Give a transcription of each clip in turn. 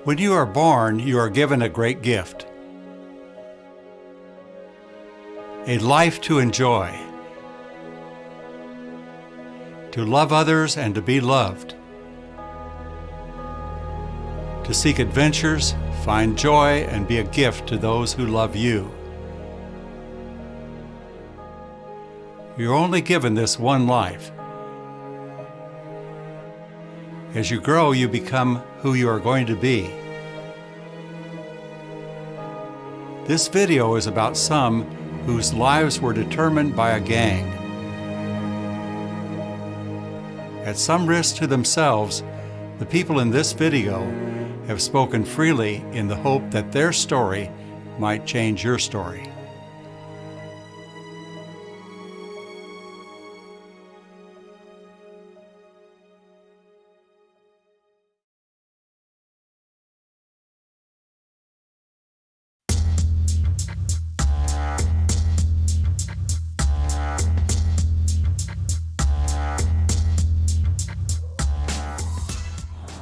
When you are born, you are given a great gift. A life to enjoy. To love others and to be loved. To seek adventures, find joy, and be a gift to those who love you. You're only given this one life. As you grow, you become who you are going to be. This video is about some whose lives were determined by a gang. At some risk to themselves, the people in this video have spoken freely in the hope that their story might change your story.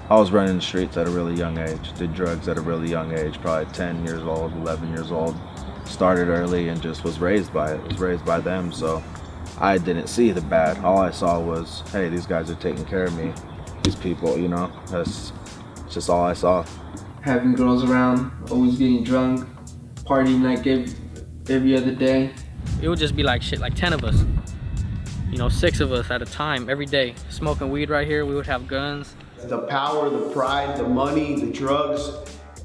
I was running the streets at a really young age, did drugs at a really young age, probably 10 years old, 11 years old. Started early and just was raised by it, was raised by them, so I didn't see the bad. All I saw was, hey, these guys are taking care of me, these people, you know, that's just all I saw. Having girls around, always getting drunk, partying like every other day. It would just be like shit, like 10 of us. You know, 6 of us at a time, every day. Smoking weed right here, we would have guns. The power, the pride, the money, the drugs,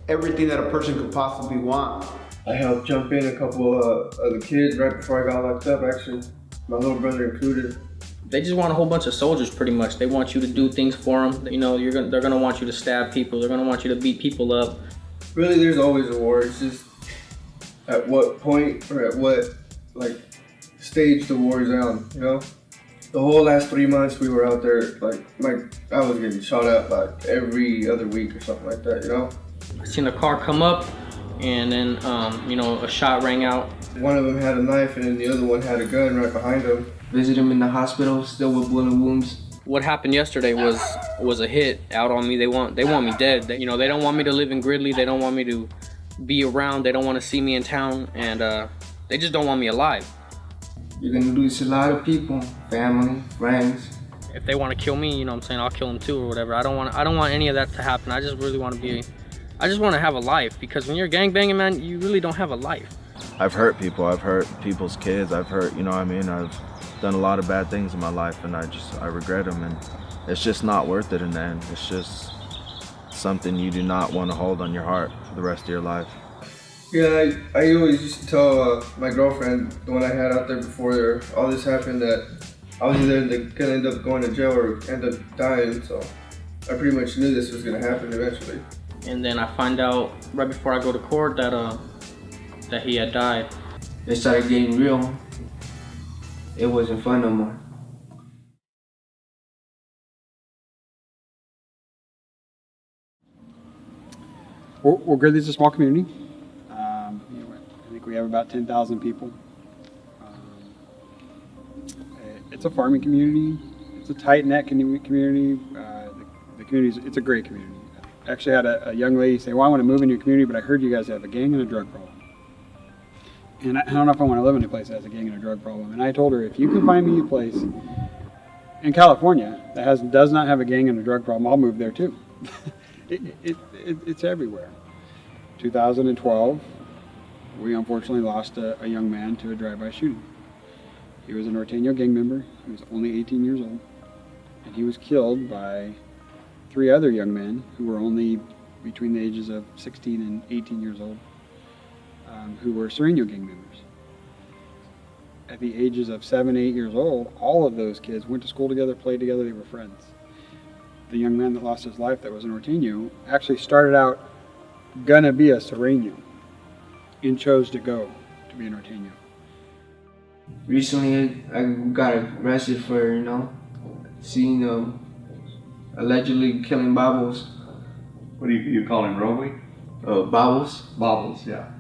everything that a person could possibly want. I helped jump in a couple of the kids right before I got locked up, actually. My little brother included. They just want a whole bunch of soldiers, pretty much. They want you to do things for them. You know, they're gonna want you to stab people. They're gonna want you to beat people up. Really, there's always a war. It's just at what point or at what stage the war is on, you know? The whole last 3 months we were out there, I was getting shot at like every other week or something like that, you know? I seen a car come up and then, you know, a shot rang out. One of them had a knife and then the other one had a gun right behind him. Visit him in the hospital, still with bullet wounds. What happened yesterday was a hit out on me. They want me dead. They don't want me to live in Gridley. They don't want me to be around. They don't want to see me in town, and they just don't want me alive. You're gonna lose a lot of people, family, friends. If they want to kill me, you know what I'm saying, I'll kill them too or whatever. I don't want any of that to happen. I just really want to I just want to have a life, because when you're gangbanging, man, you really don't have a life. I've hurt people, I've hurt people's kids, I've hurt, you know what I mean? I've done a lot of bad things in my life and I regret them, and it's just not worth it in the end. It's just something you do not want to hold on your heart for the rest of your life. Yeah, I always used to tell my girlfriend, the one I had out there before all this happened, that I was either gonna end up going to jail or end up dying, so I pretty much knew this was gonna happen eventually. And then I find out right before I go to court that he had died. It started getting real. It wasn't fun no more. Well, Gridley's a small community. I think we have about 10,000 people. It's a farming community. It's a tight-knit community. The community, it's a great community. I actually had a young lady say, well, I want to move into your community, but I heard you guys have a gang and a drug problem. And I don't know if I want to live in a place that has a gang and a drug problem. And I told her, if you can find me a place in California that does not have a gang and a drug problem, I'll move there too. It's everywhere. 2012, we unfortunately lost a young man to a drive-by shooting. He was a Norteno gang member. He was only 18 years old. And he was killed by 3 other young men who were only between the ages of 16 and 18 years old, who were sureno gang members. At the ages of 7, 8 years old, all of those kids went to school together, played together, they were friends. The young man that lost his life that was a Norteno actually started out gonna be a sureno and chose to go to be a Norteno. Recently, I got arrested for, seeing allegedly killing Bobbles. What do you call him, Roby? Bobbles. Bobbles, yeah.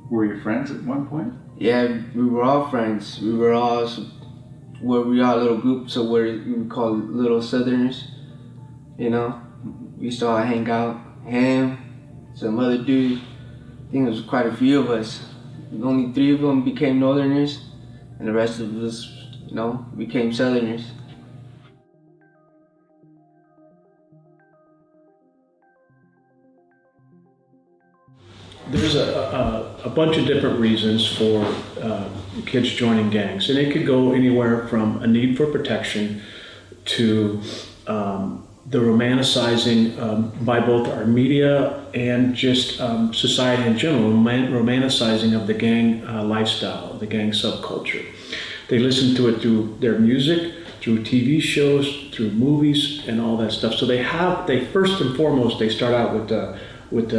Were you friends at one point? Yeah, we were all friends. We were all a little group, so we call Little Southerners. We used to all hang out him, some other dude. I think it was quite a few of us. Only 3 of them became Northerners, and the rest of us, became Southerners. There's a bunch of different reasons for kids joining gangs, and it could go anywhere from a need for protection to the romanticizing by both our media and just society in general, romanticizing of the gang lifestyle, the gang subculture. They listen to it through their music, through TV shows, through movies, and all that stuff. So they first and foremost, they start out with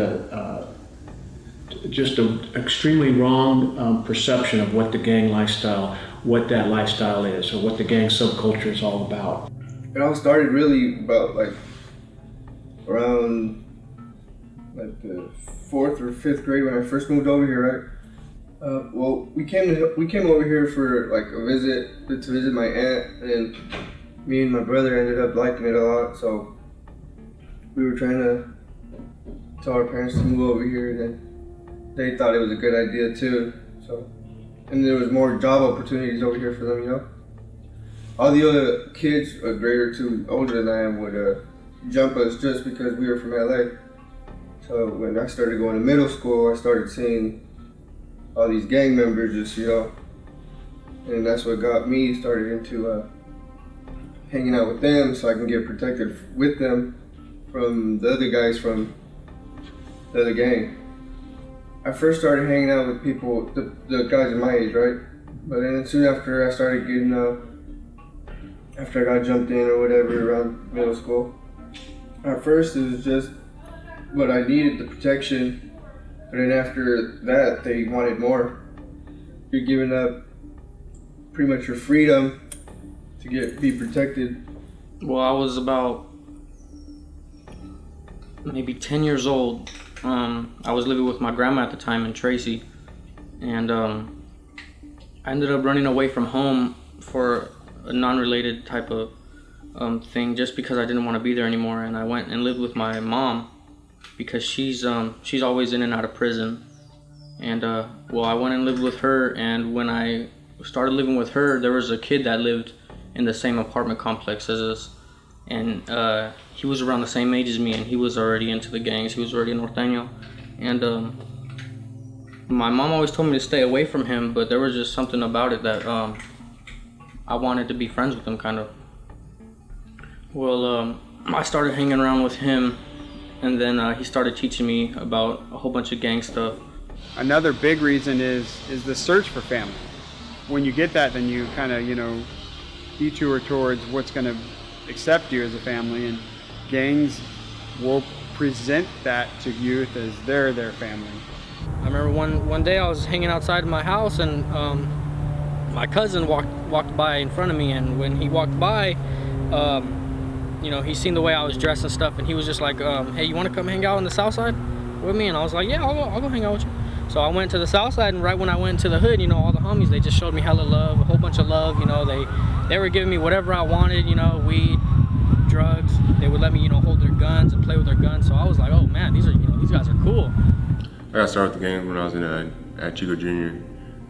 just an extremely wrong perception of what the gang lifestyle, what that lifestyle is, or what the gang subculture is all about. It all started really about around the 4th or 5th grade when I first moved over here, right? Well, we came over here for a visit to visit my aunt, and me and my brother ended up liking it a lot. So we were trying to tell our parents to move over here, and then they thought it was a good idea too. So, and there was more job opportunities over here for them, All the other kids, a grade or 2 older than I am, would jump us just because we were from LA. So when I started going to middle school, I started seeing all these gang members and that's what got me started into hanging out with them so I can get protected with them from the other guys from the other gang. I first started hanging out with people, the guys in my age, right? But then soon after I started getting after I got jumped in or whatever around middle school. At first it was just what I needed, the protection, but then after that they wanted more. You're giving up pretty much your freedom to be protected. Well, I was about maybe 10 years old. I was living with my grandma at the time in Tracy, and I ended up running away from home for a non-related type of thing, just because I didn't want to be there anymore. And I went and lived with my mom because she's always in and out of prison. And well, I went and lived with her, and when I started living with her, there was a kid that lived in the same apartment complex as us, and he was around the same age as me, and he was already into the gangs. He was already a norteno, and my mom always told me to stay away from him, but there was just something about it that I wanted to be friends with him, kind of. Well, I started hanging around with him, and then he started teaching me about a whole bunch of gang stuff. Another big reason is the search for family. When you get that, then you kind of, detour towards what's going to accept you as a family, and gangs will present that to youth as they're their family. I remember one day I was hanging outside of my house, and my cousin walked by in front of me, and when he walked by, he seen the way I was dressed and stuff, and he was just like, hey, you want to come hang out on the south side with me? And I was like, yeah, I'll go hang out with you. So I went to the south side, and right when I went to the hood, all the homies, they just showed me hella love, a whole bunch of love. They were giving me whatever I wanted, weed, drugs. They would let me, hold their guns and play with their guns. So I was like, oh man, these guys are cool. I got started with the gang when I was at Chico Jr.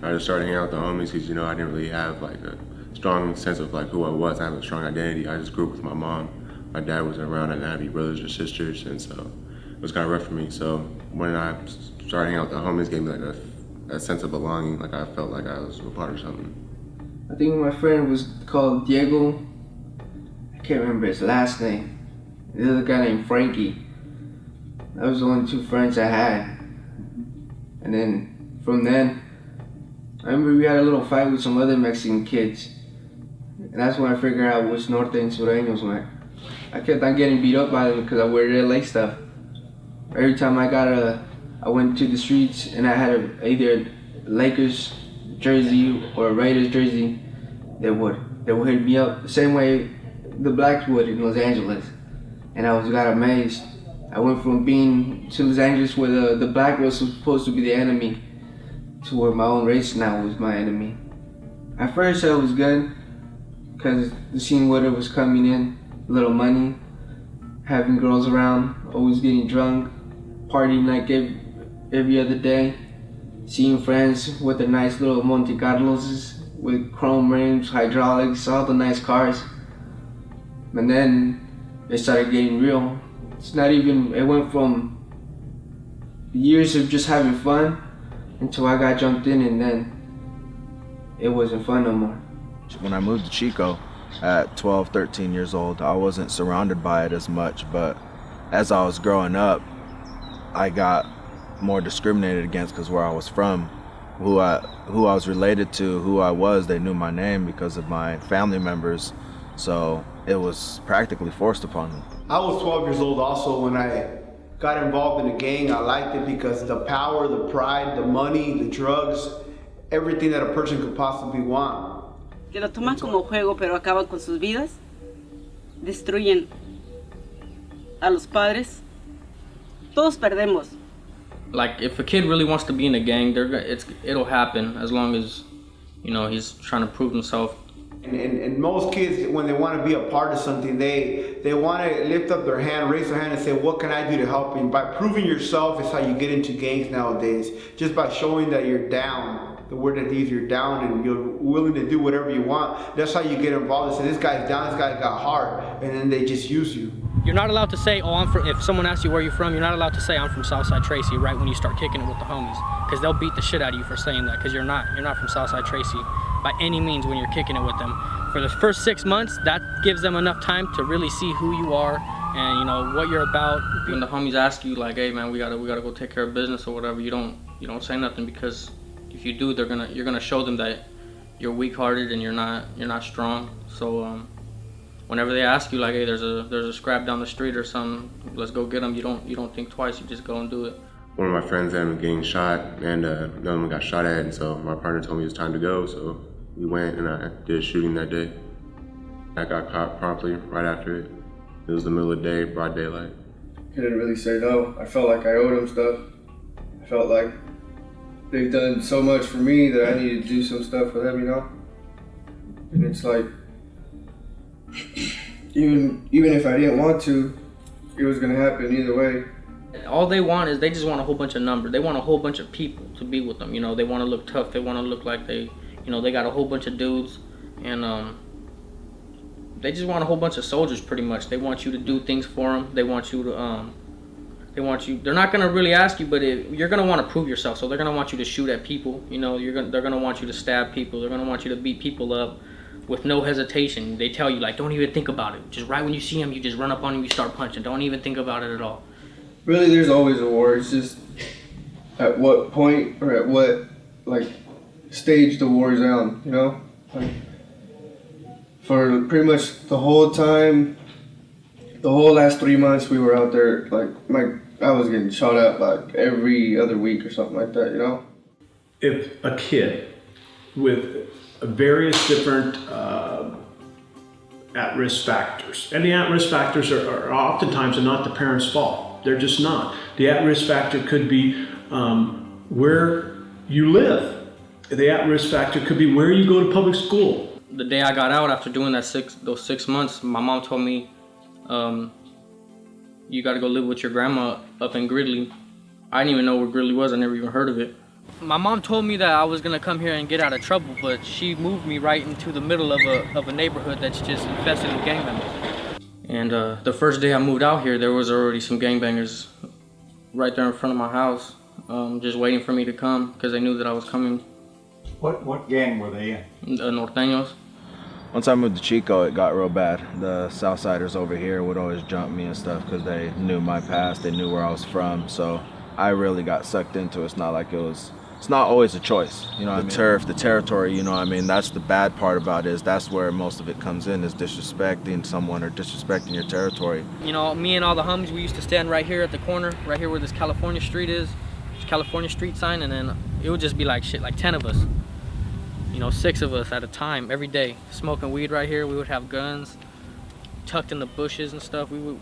I just started hanging out with the homies because, I didn't really have a strong sense of who I was. I have a strong identity. I just grew up with my mom. My dad wasn't around. I didn't have any brothers or sisters, and so it was kind of rough for me. So when I started hanging out with the homies, gave me a sense of belonging, I felt like I was a part of something. I think my friend was called Diego. I can't remember his last name. The other guy named Frankie. That was the only 2 friends I had. And then from then, I remember we had a little fight with some other Mexican kids. And that's when I figured out which norte and sureños were. I kept on getting beat up by them because I wear LA stuff. Every time I went to the streets and I had either a Lakers jersey or a Raiders jersey, they would hit me up the same way the blacks would in Los Angeles. And I got amazed. I went from being to Los Angeles where the black was supposed to be the enemy to where my own race now was my enemy. At first it was good because the scene water was coming in, a little money. having girls around, always getting drunk, partying like every other day, seeing friends with their nice little Monte Carlos with chrome rims, hydraulics, all the nice cars. And then it started getting real. It went from years of just having fun until I got jumped in, and then it wasn't fun no more. When I moved to Chico at 12, 13 years old, I wasn't surrounded by it as much, but as I was growing up, I got more discriminated against because where I was from, who I was related to, who I was, they knew my name because of my family members, so it was practically forced upon me. I was 12 years old also when I got involved in a gang. I liked it because the power, the pride, the money, the drugs, everything that a person could possibly want. Que lo toman como juego, pero acaban con sus vidas, destruyen a los padres. Todos perdemos. Like, if a kid really wants to be in a gang, it'll happen as long as, you know, he's trying to prove himself. And most kids, when they want to be a part of something, they want to lift up their hand, raise their hand and say, what can I do to help you? By proving yourself is how you get into gangs nowadays. Just by showing that you're down. The word that means you're down and you're willing to do whatever you want. That's how you get involved. They say, this guy's down, this guy got hard. And then they just use you. You're not allowed to say, oh, I'm from, if someone asks you where you're from, you're not allowed to say I'm from Southside Tracy right when you start kicking it with the homies. Because they'll beat the shit out of you for saying that, because you're not from Southside Tracy by any means when you're kicking it with them. For the first 6 months, that gives them enough time to really see who you are and, you know, what you're about. When the homies ask you like, hey man, we gotta go take care of business or whatever, you don't say nothing, because if you do, you're gonna show them that you're weak-hearted and you're not strong. So whenever they ask you like, hey, there's a scrap down the street or something, let's go get them, you don't think twice, you just go and do it. One of my friends ended up getting shot, and another one got shot at, and so my partner told me it was time to go, so we went and I did a shooting that day. I got caught promptly right after it. It was the middle of the day, broad daylight. Couldn't really say no. I felt like I owed them stuff. I felt like they've done so much for me that I needed to do some stuff for them, you know? And it's like, even if I didn't want to, it was gonna happen either way. All they want is, they just want a whole bunch of numbers. They want a whole bunch of people to be with them. You know, they want to look tough. They want to look like they got a whole bunch of dudes, and they just want a whole bunch of soldiers pretty much. They want you to do things for them. They want you to, they're not gonna really ask you, but you're gonna want to prove yourself. So they're gonna want you to shoot at people. You know, they're gonna want you to stab people. They're gonna want you to beat people up with no hesitation. They tell you like, don't even think about it. Just right when you see them, you just run up on them, you start punching. Don't even think about it at all. Really, there's always a war. It's just at what point or at what stage the war is on, you know? Like, for pretty much the whole time, the whole last 3 months we were out there, I was getting shot at like every other week or something like that, you know? If a kid with various different at-risk factors, and the at-risk factors are oftentimes not the parents' fault. They're just not. The at-risk factor could be where you live. The at-risk factor could be where you go to public school. The day I got out after doing those 6 months, my mom told me, you got to go live with your grandma up in Gridley. I didn't even know where Gridley was. I never even heard of it. My mom told me that I was gonna come here and get out of trouble, but she moved me right into the middle of a neighborhood that's just infested with gang members. And the first day I moved out here, there was already some gangbangers right there in front of my house, just waiting for me to come because they knew that I was coming. What gang were they in? Norteños. Once I moved to Chico, it got real bad. The Southsiders over here would always jump me and stuff because they knew my past, they knew where I was from, so I really got sucked into it. It's not like it's not always a choice, you know what I mean? Turf, the territory, you know what I mean? That's the bad part about it, is that's where most of it comes in, is disrespecting someone or disrespecting your territory. You know, me and all the homies, we used to stand right here at the corner, right here where this California Street is, California Street sign, and then it would just be like 10 of us. You know, 6 of us at a time, every day, smoking weed right here. We would have guns tucked in the bushes and stuff. We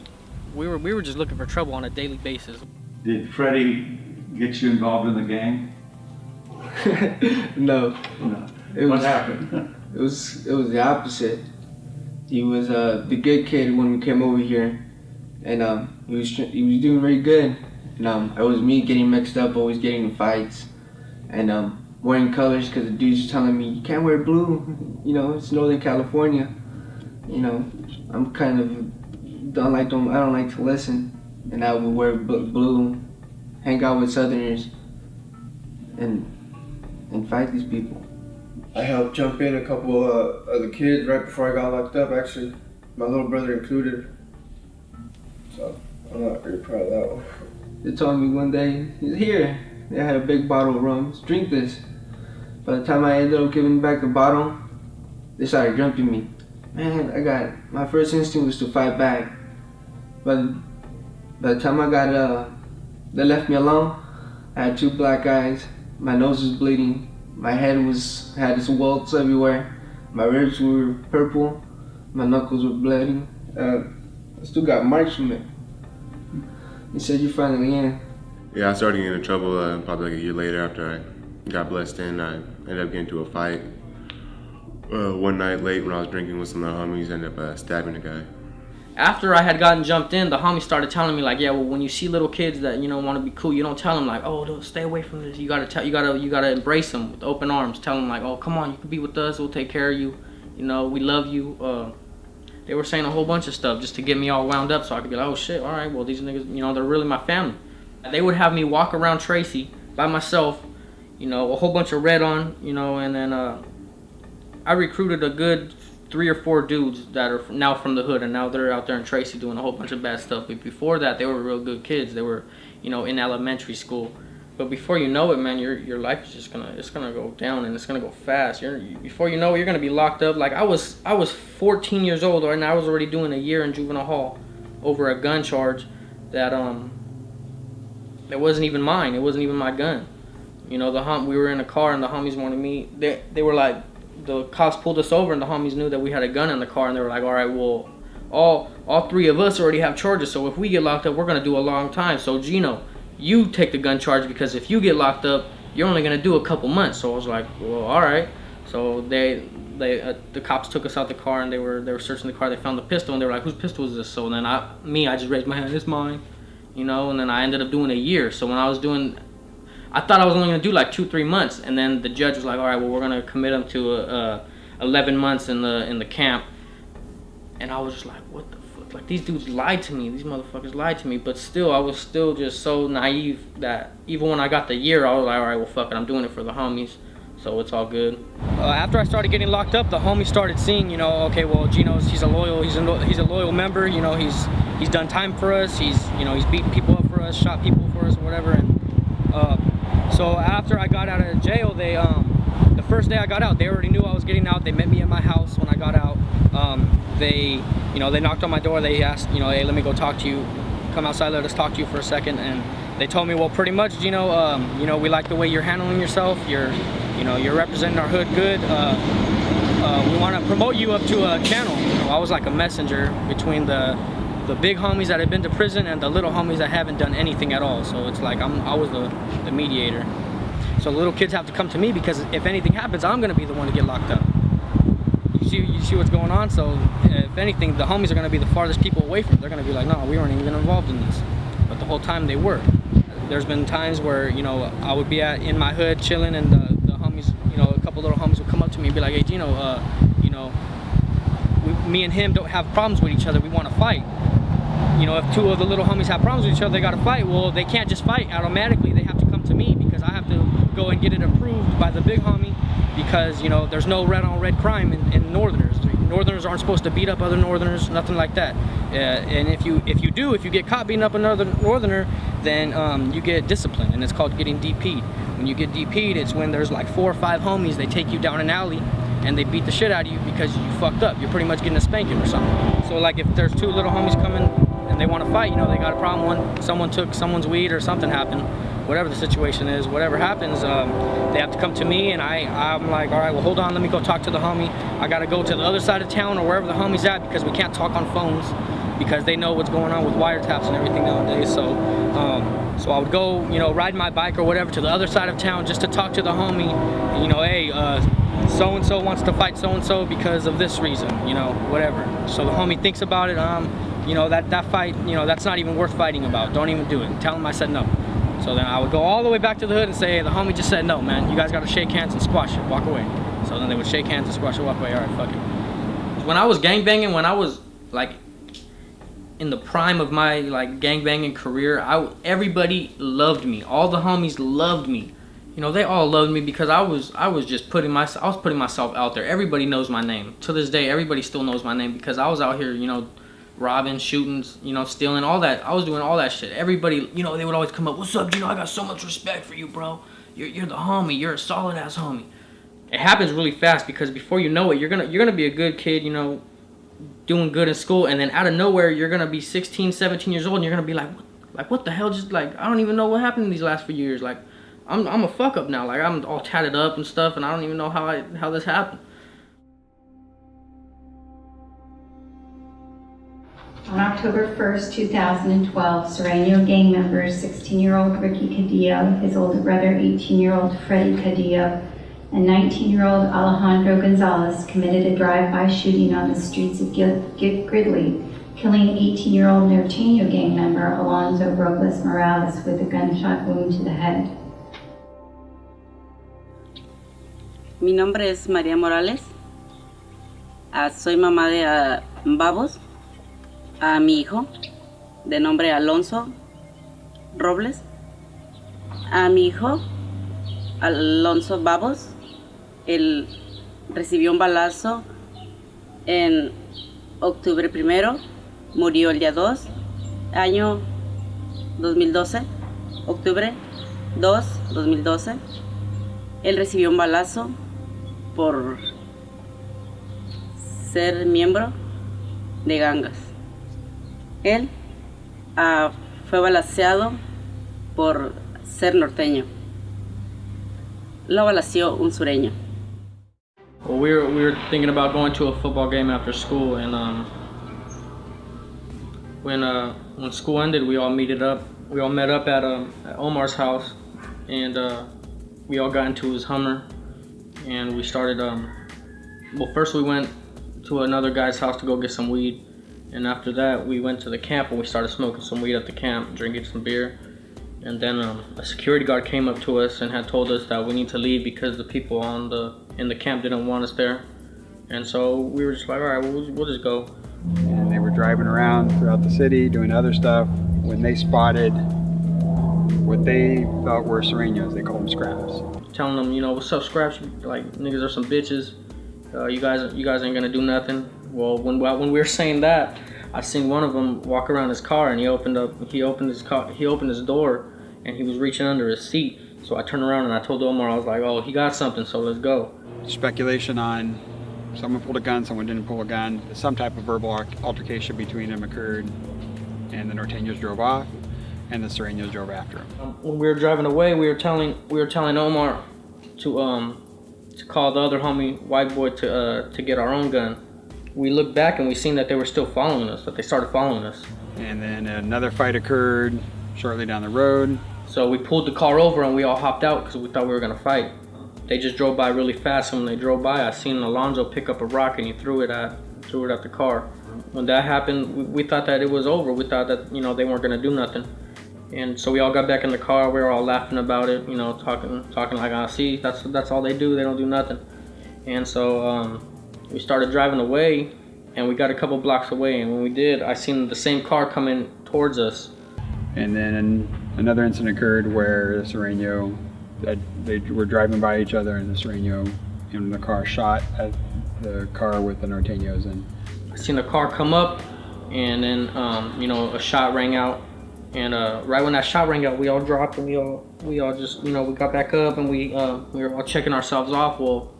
were just looking for trouble on a daily basis. Did Freddie get you involved in the gang? No. What happened? It was the opposite. He was the good kid when we came over here, and he was doing very good. And it was me getting mixed up, always getting in fights, and wearing colors because the dude's just telling me you can't wear blue. You know, it's Northern California. You know, I'm kind of I don't like to listen, and I would wear blue, hang out with Southerners, and fight these people. I helped jump in a couple of the kids right before I got locked up, actually, my little brother included. So I'm not very proud of that one. They told me one day, here, they had a big bottle of rum, drink this. By the time I ended up giving back the bottle, they started jumping me. Man, my first instinct was to fight back. But by the time I got, they left me alone, I had 2 black eyes, my nose was bleeding, my head had this welts everywhere, my ribs were purple, my knuckles were bleeding. I still got marks from it. He said, "You're finally in." Yeah, I started getting in trouble probably like a year later after I got blessed in. I ended up getting into a fight. One night late when I was drinking with some of the homies, ended up stabbing a guy. After I had gotten jumped in, the homies started telling me like, yeah, well, when you see little kids that want to be cool, you don't tell them like, oh, don't stay away from this. You gotta embrace them with open arms. Tell them like, oh, come on, you can be with us. We'll take care of you. You know, we love you. They were saying a whole bunch of stuff just to get me all wound up so I could be like, oh shit, all right, well, these niggas, they're really my family. They would have me walk around Tracy by myself, a whole bunch of red on, and then I recruited a good 3 or 4 dudes that are now from the hood, and now they're out there in Tracy doing a whole bunch of bad stuff. But before that, they were real good kids. They were, in elementary school. But before you know it, man, your life is just gonna go down, and it's gonna go fast. Before you know it, you're gonna be locked up. Like I was 14 years old, and I was already doing a year in juvenile hall over a gun charge that wasn't even mine. It wasn't even my gun. We were in a car, and the homies wanted me. They were like, the cops pulled us over, and the homies knew that we had a gun in the car, and they were like, all right, well, all 3 of us already have charges, so if we get locked up, we're gonna do a long time. So Gino, you take the gun charge, because if you get locked up, you're only gonna do a couple months. So I was like, well, all right. So the cops took us out the car, and they were searching the car. They found the pistol, and they were like, whose pistol is this? So then I just raised my hand, it's mine, and then I ended up doing a year. So when I thought I was only gonna do like 2-3 months, and then the judge was like, all right, well, we're gonna commit him to 11 months in the camp. And I was just like, what the fuck? Like, these dudes lied to me. These motherfuckers lied to me. But still, I was still just so naive that even when I got the year, I was like, all right, well, fuck it. I'm doing it for the homies. So it's all good. After I started getting locked up, the homies started seeing, okay, well, Gino's, he's a loyal member. He's done time for us. He's beaten people up for us, shot people for us, or whatever. And so after I got out of jail, the first day I got out, they already knew I was getting out. They met me at my house when I got out. They knocked on my door. They asked, hey, let me go talk to you. Come outside, let us talk to you for a second. And they told me, well, pretty much, Gino, we like the way you're handling yourself. You're representing our hood good. We want to promote you up to a channel. I was like a messenger between the big homies that have been to prison and the little homies that haven't done anything at all. So it's like I was the mediator. So the little kids have to come to me, because if anything happens, I'm gonna be the one to get locked up. You see what's going on? So if anything, the homies are gonna be the farthest people away from it. They're gonna be like, no, we weren't even involved in this. But the whole time they were. There's been times where I would be in my hood chilling, and the homies, a couple little homies would come up to me and be like, hey, Gino, me and him don't have problems with each other. We want to fight. If 2 of the little homies have problems with each other, they got to fight. Well, they can't just fight automatically. They have to come to me, because I have to go and get it approved by the big homie, because there's no red on red crime in Northerners. Northerners aren't supposed to beat up other Northerners, nothing like that. And if you get caught beating up another Northerner, then you get disciplined, and it's called getting DP'd. When you get DP'd, it's when there's like 4 or 5 homies. They take you down an alley, and they beat the shit out of you because you fucked up. You're pretty much getting a spanking or something. So like if there's 2 little homies coming and they want to fight, they got a problem. Someone took someone's weed or something happened. Whatever the situation is, whatever happens, they have to come to me, and I'm like, all right, well, hold on, let me go talk to the homie. I got to go to the other side of town or wherever the homie's at, because we can't talk on phones, because they know what's going on with wiretaps and everything nowadays. So I would go, ride my bike or whatever to the other side of town just to talk to the homie. Hey, so-and-so wants to fight so-and-so because of this reason, whatever. So the homie thinks about it. you know, that fight, you know, that's not even worth fighting about. Don't even do it. Tell them I said no. So then I would go all the way back to the hood and say, hey, the homie just said no, man. You guys got to shake hands and squash it. Walk away. So then they would shake hands and squash it, walk away. All right, fuck it. When I was gangbanging, when I was like in the prime of my like gangbanging career, everybody loved me. All the homies loved me. You know, they all loved me because I was just putting myself out there. Everybody knows my name. To this day, everybody still knows my name because I was out here, you know, robbing, shooting, you know, stealing, all that. I was doing all that shit. Everybody, you know, they would always come up, what's up, Gino? I got so much respect for you, bro. You're the homie. You're a solid ass homie. It happens really fast because before you know it, you're gonna be a good kid, you know, doing good in school, and then out of nowhere, you're gonna be 16, 17 years old, and you're gonna be like, what the hell? Just like, I don't even know what happened in these last few years. Like, I'm a fuck up now. Like, I'm all tatted up and stuff, and I don't even know how this happened. On October 1st, 2012, Sureno gang members 16-year-old Ricky Cadillo, his older brother 18-year-old Freddie Cadillo, and 19-year-old Alejandro Gonzalez committed a drive-by shooting on the streets of Gridley, killing 18-year-old norteno gang member Alonzo Robles Morales with a gunshot wound to the head. Mi nombre es María Morales. Soy mamá de Babos, a mi hijo, de nombre Alonso Robles. A mi hijo, Alonso Babos, él recibió un balazo en octubre 1, murió el día 2, año 2012, octubre 2, 2012. Él recibió un balazo por ser miembro de gangas. Él fue balaceado por ser norteño. Lo balaceó un sureño. Well, we were thinking about going to a football game after school, and when school ended, we all met up at Omar's house, and we all got into his Hummer, and we started. Well, first we went to another guy's house to go get some weed, and after that we went to the camp and we started smoking some weed at the camp, drinking some beer, and then a security guard came up to us and had told us that we need to leave because the people in the camp didn't want us there, and so we were just like, all right, we'll just go. And they were driving around throughout the city doing other stuff when they spotted what they thought were Sureños. They called them scraps. Telling them, you know, what's up, scraps? Like, niggas are some bitches. You guys ain't gonna do nothing. Well, when we were saying that, I seen one of them walk around his car, and he opened his door, and he was reaching under his seat. So I turned around and I told Omar, I was like, oh, he got something, so let's go. Speculation on someone pulled a gun, someone didn't pull a gun. Some type of verbal altercation between them occurred, and the norteños drove off, and the Sureños drove after him. When we were driving away, we were telling Omar to call the other homie, white boy, to get our own gun. We looked back and we seen that they were still following us, that they started following us. And then another fight occurred shortly down the road. So we pulled the car over and we all hopped out because we thought we were gonna fight. They just drove by really fast, and when they drove by, I seen Alonzo pick up a rock and he threw it at the car. When that happened, we thought that it was over. We thought that, you know, they weren't gonna do nothing. And so we all got back in the car. We were all laughing about it, you know, talking like, see, that's all they do. They don't do nothing. And so we started driving away, and we got a couple blocks away. And when we did, I seen the same car coming towards us. And then another incident occurred where the Sureño, they were driving by each other, and the Sureño in the car shot at the car with the norteños in. I seen the car come up, and then you know, a shot rang out. And right when that shot rang out, we all dropped, and we all just, you know, we got back up, and we were all checking ourselves off. Well,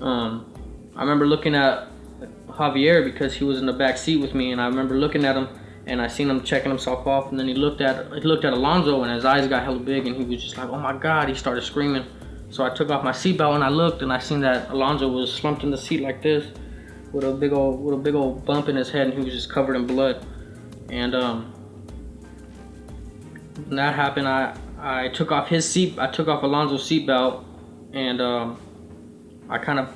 I remember looking at Javier because he was in the back seat with me, and I remember looking at him, and I seen him checking himself off, and then he looked at Alonzo, and his eyes got hella big, and he was just like, oh my God, he started screaming. So I took off my seatbelt and I looked, and I seen that Alonzo was slumped in the seat like this, with a big old bump in his head, and he was just covered in blood. And when that happened, I took off Alonzo's seatbelt, and I kind of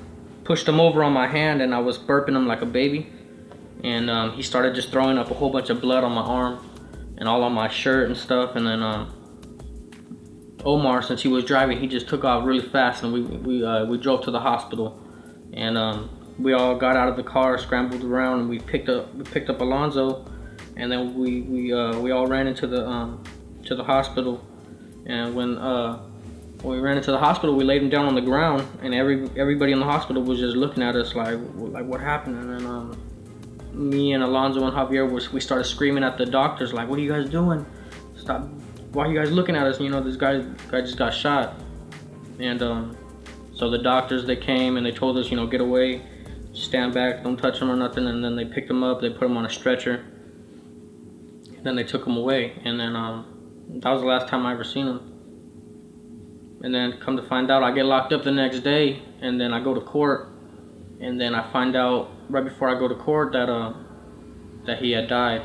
pushed him over on my hand, and I was burping him like a baby. and he started just throwing up a whole bunch of blood on my arm and all on my shirt and stuff. And then Omar, since he was driving, he just took off really fast, and we drove to the hospital, and we all got out of the car, scrambled around, and we picked up Alonzo, and then we all ran into the hospital. And when we ran into the hospital, we laid him down on the ground, and everybody in the hospital was just looking at us like what happened. And then me and Alonzo and Javier we started screaming at the doctors like, "What are you guys doing? Stop! Why are you guys looking at us? You know, this guy just got shot." And so the doctors, they came and they told us, you know, get away, stand back, don't touch him or nothing. And then they picked him up, they put him on a stretcher, and then they took him away. And then that was the last time I ever seen him. And then come to find out, I get locked up the next day, and then I go to court, and then I find out right before I go to court that he had died.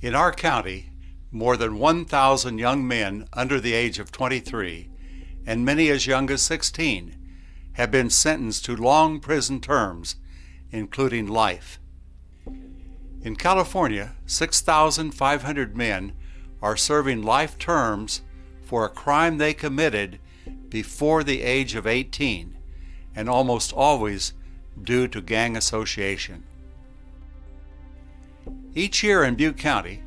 In our county, more than 1,000 young men under the age of 23, and many as young as 16, have been sentenced to long prison terms, including life. In California, 6,500 men are serving life terms for a crime they committed before the age of 18, and almost always due to gang association. Each year in Butte County,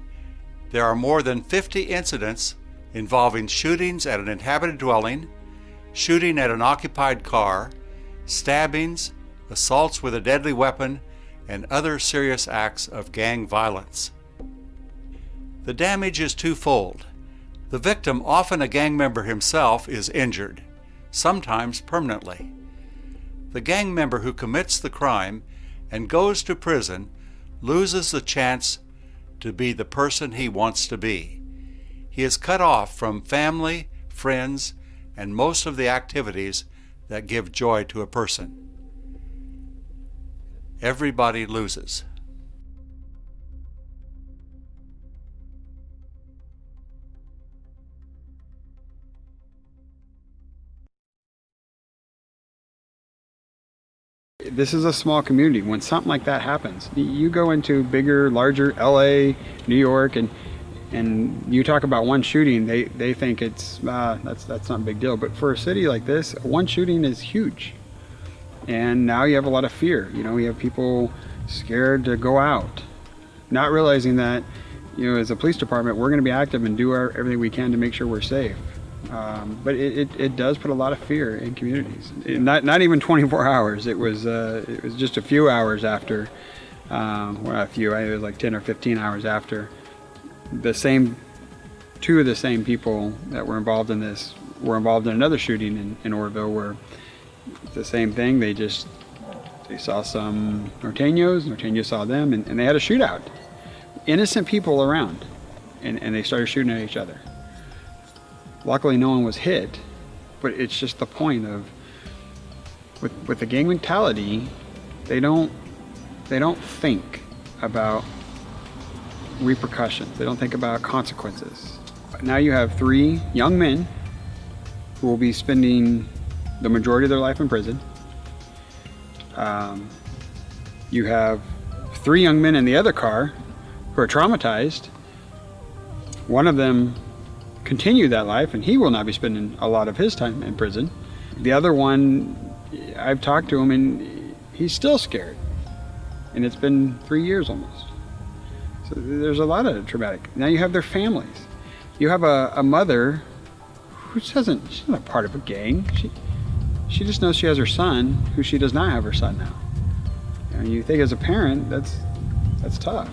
there are more than 50 incidents involving shootings at an inhabited dwelling, shooting at an occupied car, stabbings, assaults with a deadly weapon, and other serious acts of gang violence. The damage is twofold. The victim, often a gang member himself, is injured, sometimes permanently. The gang member who commits the crime and goes to prison loses the chance to be the person he wants to be. He is cut off from family, friends, and most of the activities that give joy to a person. Everybody loses. This is a small community. When something like that happens, you go into bigger, larger LA, New York, and you talk about one shooting, they think it's that's not a big deal. But for a city like this, one shooting is huge. And now you have a lot of fear. You know, you have people scared to go out, not realizing that, you know, as a police department, we're going to be active and do everything we can to make sure we're safe. But it does put a lot of fear in communities. Not even 24 hours. It was just a few hours after. Well, not a few. It was like 10 or 15 hours after. Two of the same people that were involved in this were involved in another shooting in Orville, where the same thing. They saw some norteños saw them, and they had a shootout. Innocent people around, and they started shooting at each other. Luckily, no one was hit, but it's just the point of, with the gang mentality, they don't think about repercussions. They don't think about consequences. Now you have 3 young men who will be spending the majority of their life in prison. You have 3 young men in the other car who are traumatized. One of them continued that life, and he will not be spending a lot of his time in prison. The other one, I've talked to him, and he's still scared. And it's been 3 years almost. So there's a lot of traumatic. Now you have their families. You have a mother who she's not a part of a gang. She just knows she has her son, who she does not have her son now. And you think as a parent, that's tough.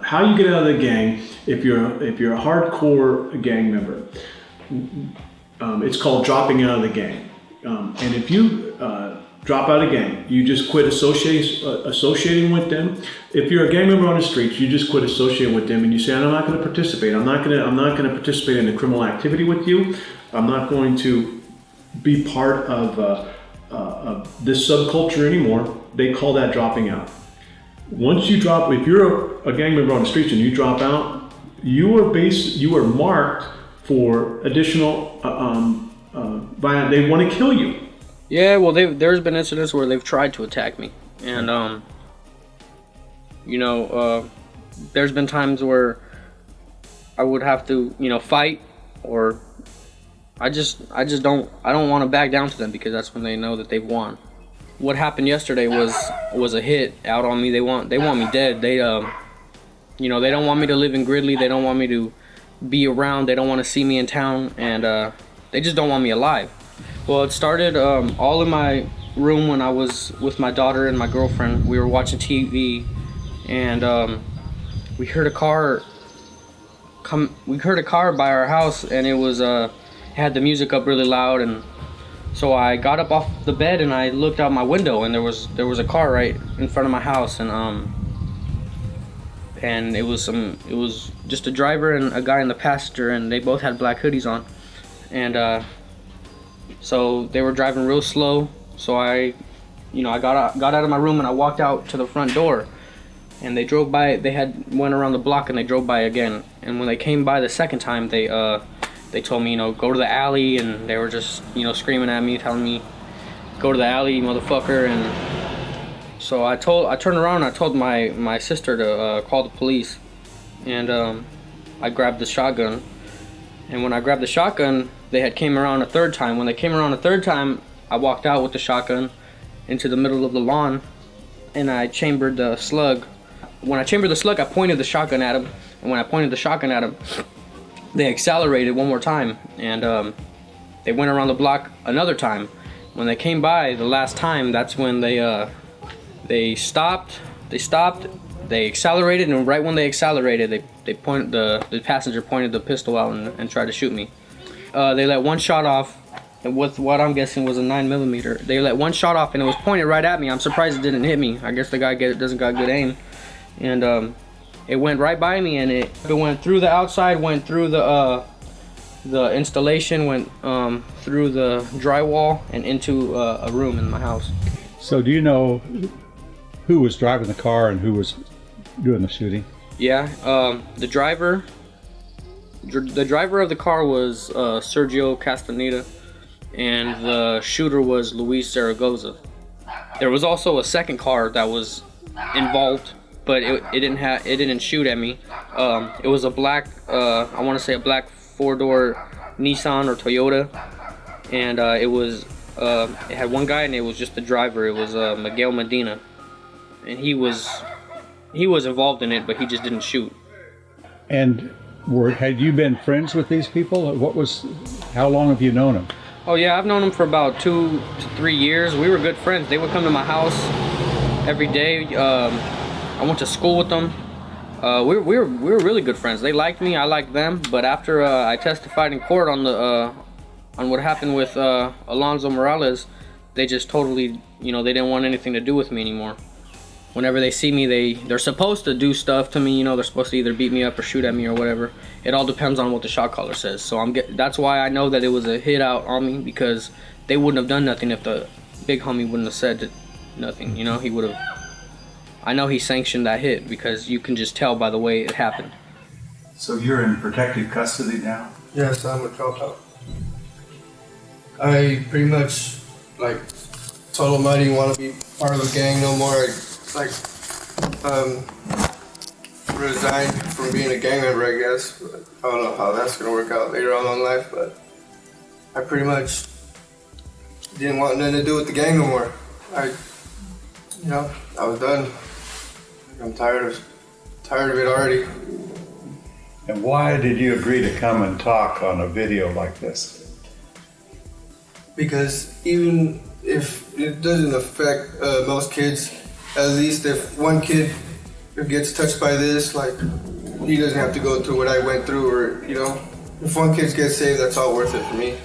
How you get out of the gang, if you're a hardcore gang member, it's called dropping out of the gang. And if you drop out of the gang, you just quit associating with them. If you're a gang member on the streets, you just quit associating with them, and you say, I'm not going to participate. I'm not going to participate in the criminal activity with you. I'm not going to be part of this subculture anymore. They call that dropping out. Once you drop, if you're a gang member on the streets and you drop out, you are marked for additional violence. They want to kill you. Yeah, well, there's been incidents where they've tried to attack me, and there's been times where I would have to, fight, or I don't want to back down to them, because that's when they know that they've won. What happened yesterday was a hit out on me. They want me dead. They they don't want me to live in Gridley. They don't want me to be around. They don't want to see me in town, and they just don't want me alive. Well, it started all in my room when I was with my daughter and my girlfriend. We were watching TV, and we heard a car by our house, and it had the music up really loud, and so I got up off the bed and I looked out my window, and there was a car right in front of my house, and it was just a driver and a guy in the passenger, and they both had black hoodies on, and so they were driving real slow. So I got out of my room and I walked out to the front door, and they drove by. They went around the block and they drove by again, and when they came by the second time, they told me, go to the alley, and they were just, screaming at me, telling me, go to the alley, motherfucker. And so I turned around and I told my sister to call the police, and I grabbed the shotgun. And when I grabbed the shotgun, they had came around a third time. When they came around a third time, I walked out with the shotgun into the middle of the lawn, and I chambered the slug. When I chambered the slug, I pointed the shotgun at him, and when I pointed the shotgun at him, they accelerated one more time, and they went around the block another time. When they came by the last time, that's when they stopped, they accelerated, and right when they accelerated, the passenger pointed the pistol out and tried to shoot me. They let one shot off, and with what I'm guessing was a 9mm. They let one shot off, and it was pointed right at me. I'm surprised it didn't hit me. I guess the guy doesn't got good aim, and it went right by me, and it went through the outside, went through the installation, went through the drywall and into a room in my house. So do you know who was driving the car and who was doing the shooting? Yeah, the driver of the car was Sergio Castaneda, and the shooter was Luis Zaragoza. There was also a second car that was involved, but it didn't shoot at me. It was a black, I want to say a black 4-door Nissan or Toyota, and it had one guy, and it was just the driver. It was Miguel Medina, and he was involved in it, but he just didn't shoot. And had you been friends with these people? How long have you known them? Oh yeah, I've known them for about 2 to 3 years. We were good friends. They would come to my house every day. I went to school with them. We were really good friends. They liked me, I liked them. But after I testified in court on what happened with Alonzo Morales, they just totally, they didn't want anything to do with me anymore. Whenever they see me, they're supposed to do stuff to me. They're supposed to either beat me up or shoot at me or whatever. It all depends on what the shot caller says. So that's why I know that it was a hit out on me, because they wouldn't have done nothing if the big homie wouldn't have said nothing. He would have. I know he sanctioned that hit, because you can just tell by the way it happened. So you're in protective custody now? Yes, I'm a dropout. I pretty much told him I didn't want to be part of the gang no more. Resigned from being a gang member, I guess. But I don't know how that's gonna work out later on in life, but I pretty much didn't want nothing to do with the gang no more. I was done. I'm tired of it already. And why did you agree to come and talk on a video like this? Because even if it doesn't affect most kids, at least if one kid gets touched by this, he doesn't have to go through what I went through, or, if one kid gets saved, that's all worth it for me.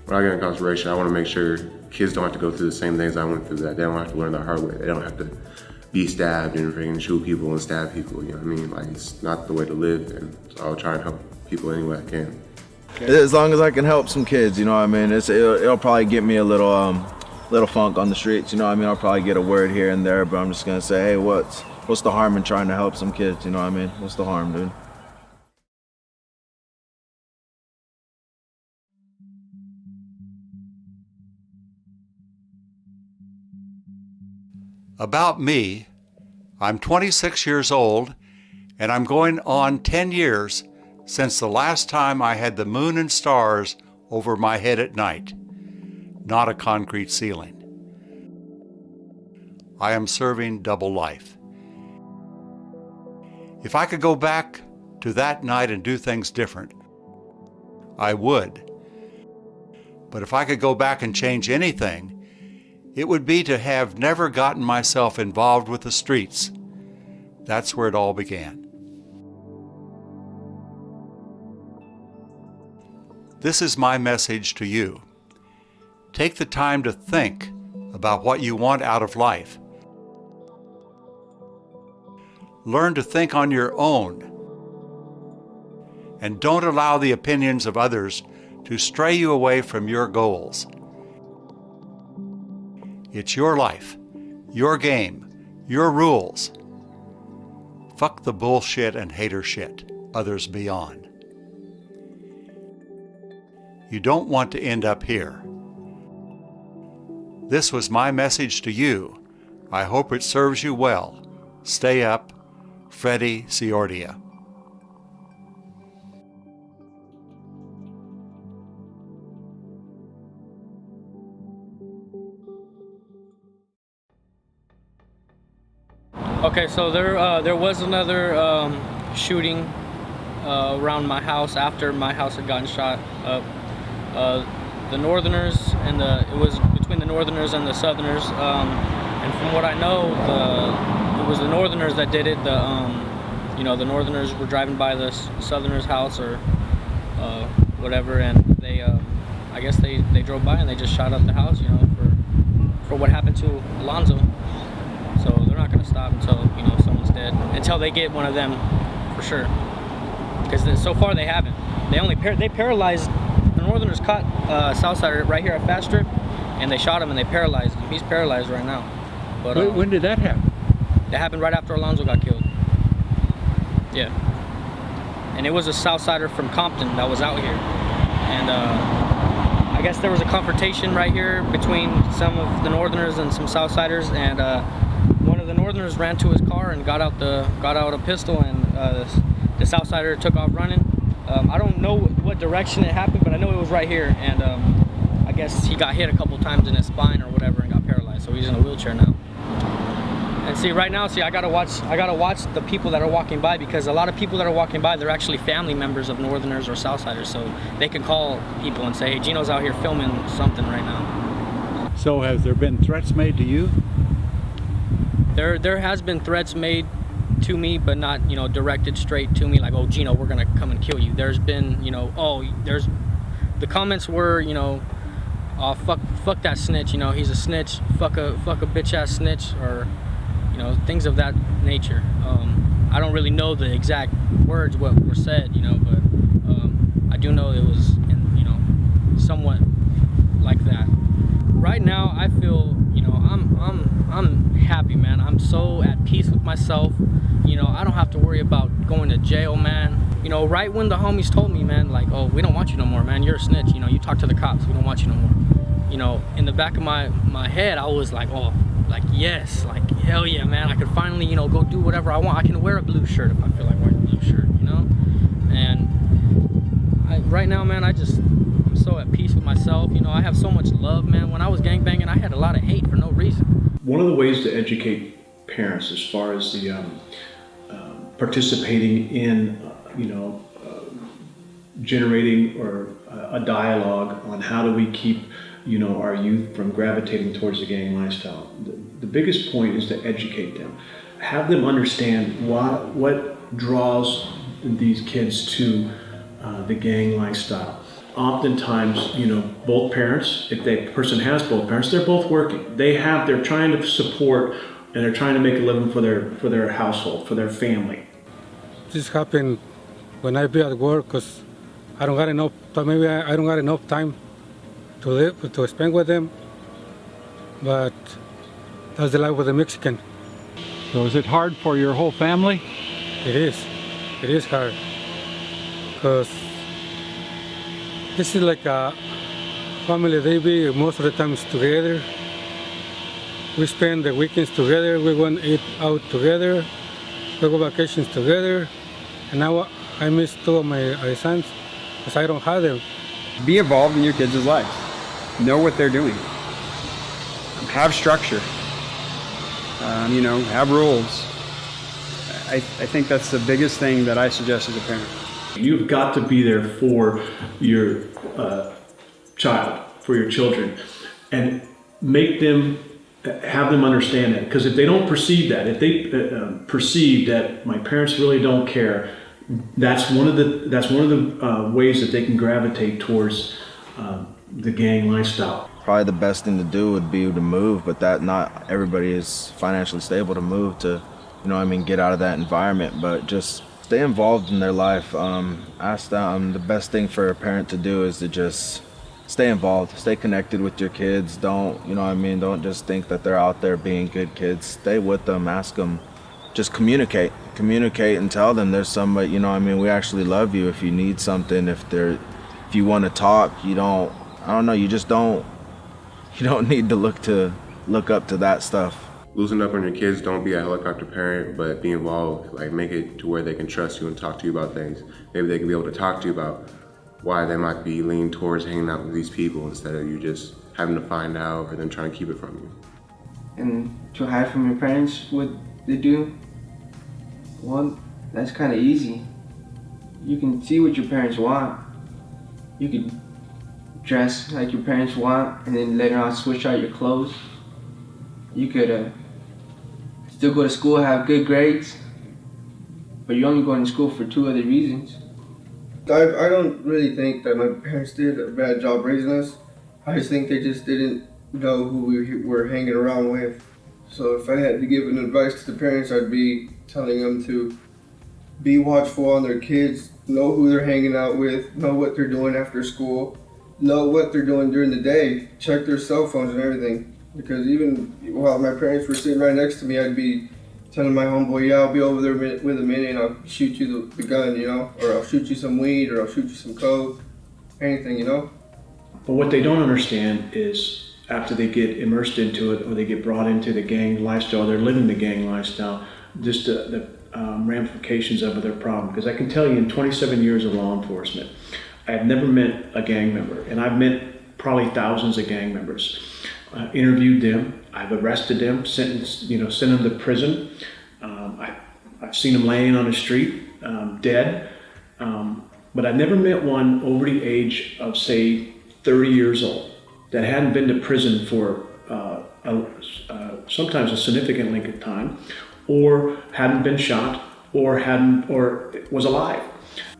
When I get incarceration, I want to make sure kids don't have to go through the same things I went through, that they don't have to learn the hard way. They don't have to be stabbed and freaking shoot people and stab people, you know what I mean? It's not the way to live, and so I'll try and help people any way I can. As long as I can help some kids, it'll probably get me a little funk on the streets, I'll probably get a word here and there, but I'm just gonna say, hey, what's what's the harm in trying to help some kids? You know what I mean? What's the harm, dude? About me, I'm 26 years old, and I'm going on 10 years since the last time I had the moon and stars over my head at night, not a concrete ceiling. I am serving double life. If I could go back to that night and do things different, I would. But if I could go back and change anything, it would be to have never gotten myself involved with the streets. That's where it all began. This is my message to you. Take the time to think about what you want out of life. Learn to think on your own. And don't allow the opinions of others to stray you away from your goals. It's your life, your game, your rules. Fuck the bullshit and hater shit others be on. You don't want to end up here. This was my message to you. I hope it serves you well. Stay up. Freddie Ciordia. Okay, so there was another shooting around my house after my house had gotten shot up. The Northerners and it was between the Northerners and the Southerners, and from what I know, it was the Northerners that did it. The Northerners were driving by the Southerners' house or whatever, and they, I guess they drove by and they just shot up the house, for what happened to Alonzo. So they're not gonna stop until someone's dead, until they get one of them, for sure. Because so far they haven't. They paralyzed. The Northerners caught Southsider right here at Fast Strip, and they shot him and they paralyzed him. He's paralyzed right now. But when did that happen? That happened right after Alonzo got killed. Yeah. And it was a Southsider from Compton that was out here, and I guess there was a confrontation right here between some of the Northerners and some Southsiders, and one of the Northerners ran to his car and got out a pistol, and the Southsider took off running. I don't know what direction it happened, but I know it was right here, and I guess he got hit a couple times in his spine or whatever and got paralyzed, so he's in a wheelchair now. And see, right now, I gotta watch the people that are walking by, because a lot of people that are walking by, they're actually family members of Northerners or Southsiders, so they can call people and say, hey, Gino's out here filming something right now. So has there been threats made to you? There has been threats made to me, but not, directed straight to me, like, oh, Gino, we're gonna come and kill you. There's been, the comments were, oh, fuck that snitch, he's a snitch, fuck a bitch ass snitch, or, things of that nature. I don't really know the exact words what were said, but I do know it was, somewhat like that. Right now, I feel, I'm happy, man. I'm so at peace with myself. I don't have to worry about going to jail, man. Right when the homies told me, man, like, oh, we don't want you no more, man. You're a snitch. You talk to the cops. We don't want you no more. In the back of my head, I was like, oh, like, yes, like, hell yeah, man. I could finally, go do whatever I want. I can wear a blue shirt if I feel like wearing a blue shirt, And right now, man, I'm so at peace with myself. I have so much love, man. When I was gangbanging, I had a lot of hate for no reason. One of the ways to educate parents as far as the participating in, generating or a dialogue on how do we keep, our youth from gravitating towards the gang lifestyle. The biggest point is to educate them, have them understand what draws these kids to the gang lifestyle. Oftentimes, both parents, if the person has both parents, they're both working. They're trying to support and they're trying to make a living for their household, for their family. This happened when I be at work because I don't got enough. Maybe I don't got enough time to spend with them. But that's the life with the Mexican. So is it hard for your whole family? It is. It is hard. Because this is like a family. They be most of the times together. We spend the weekends together. We go and eat out together. We go vacations together. And now I miss two of my sons because I don't have them. Be involved in your kids' lives. Know what they're doing. Have structure. Have rules. I think that's the biggest thing that I suggest as a parent. You've got to be there for your child, for your children, and have them understand that. Because if they don't perceive that, if they perceive that my parents really don't care, that's one of the ways that they can gravitate towards the gang lifestyle. Probably the best thing to do would be to move, but that not everybody is financially stable to move to, get out of that environment. But just stay involved in their life. Ask them. The best thing for a parent to do is to just stay involved, stay connected with your kids. Don't just think that they're out there being good kids. Stay with them. Ask them. Just communicate and tell them there's somebody. We actually love you. If you need something, if you want to talk, you don't need to look up to that stuff. Loosen up on your kids. Don't be a helicopter parent, but be involved. Like, make it to where they can trust you and talk to you about things. Maybe they can be able to talk to you about why they might be leaning towards hanging out with these people instead of you just having to find out or them trying to keep it from you. And to hide from your parents what they do, well, that's kind of easy. You can see what your parents want. You can dress like your parents want and then later on switch out your clothes. You could still go to school, have good grades, but you're only going to school for two other reasons. I don't really think that my parents did a bad job raising us. I just think they just didn't know who we were hanging around with. So if I had to give an advice to the parents, I'd be telling them to be watchful on their kids, know who they're hanging out with, know what they're doing after school, know what they're doing during the day, check their cell phones and everything. Because even while my parents were sitting right next to me, I'd be telling my homeboy, yeah, I'll be over there with a minute and I'll shoot you the gun, or I'll shoot you some weed, or I'll shoot you some coke, anything, But what they don't understand is after they get immersed into it or they get brought into the gang lifestyle, they're living the gang lifestyle, just the ramifications of their problem. Because I can tell you in 27 years of law enforcement, I've never met a gang member, and I've met probably thousands of gang members. Interviewed them, I've arrested them, sent them to prison. I've seen them laying on the street, dead. But I've never met one over the age of, say, 30 years old that hadn't been to prison for sometimes a significant length of time, or hadn't been shot, or was alive.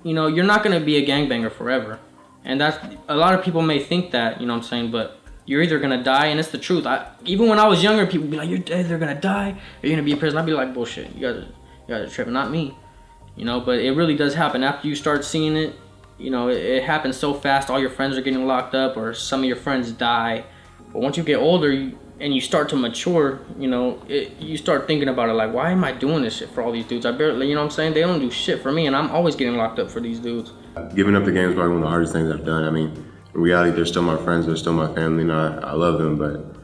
You're not going to be a gangbanger forever. And that's, a lot of people may think that, but you're either going to die, and it's the truth. Even when I was younger, people would be like, you're either going to die, or you're going to be in prison. I'd be like, bullshit, you guys are tripping, not me. But it really does happen. After you start seeing it, it happens so fast. All your friends are getting locked up, or some of your friends die. But once you get older, and you start to mature, you start thinking about it like, why am I doing this shit for all these dudes? I barely, they don't do shit for me, and I'm always getting locked up for these dudes. Giving up the game is probably one of the hardest things I've done. In reality, they're still my friends, they're still my family, and I love them, but